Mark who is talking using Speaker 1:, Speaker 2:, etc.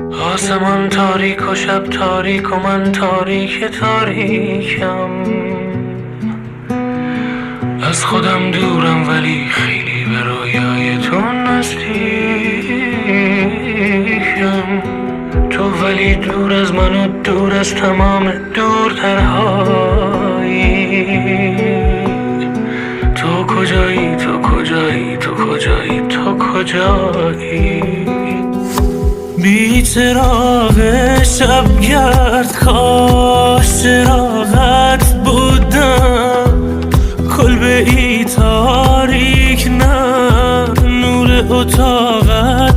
Speaker 1: آسمان تاریک و شب تاریک و من تاریک تاریکم. از خودم دورم ولی خیلی به رویای تو نزدیکم. تو ولی دور از من و دور از تمام دورترهایی. تو کجایی تو کجایی تو کجایی تو کجایی؟ بی چراغ شبگرد کاش چراغت بودم. کلبه ای تاریک نه نور اتاقت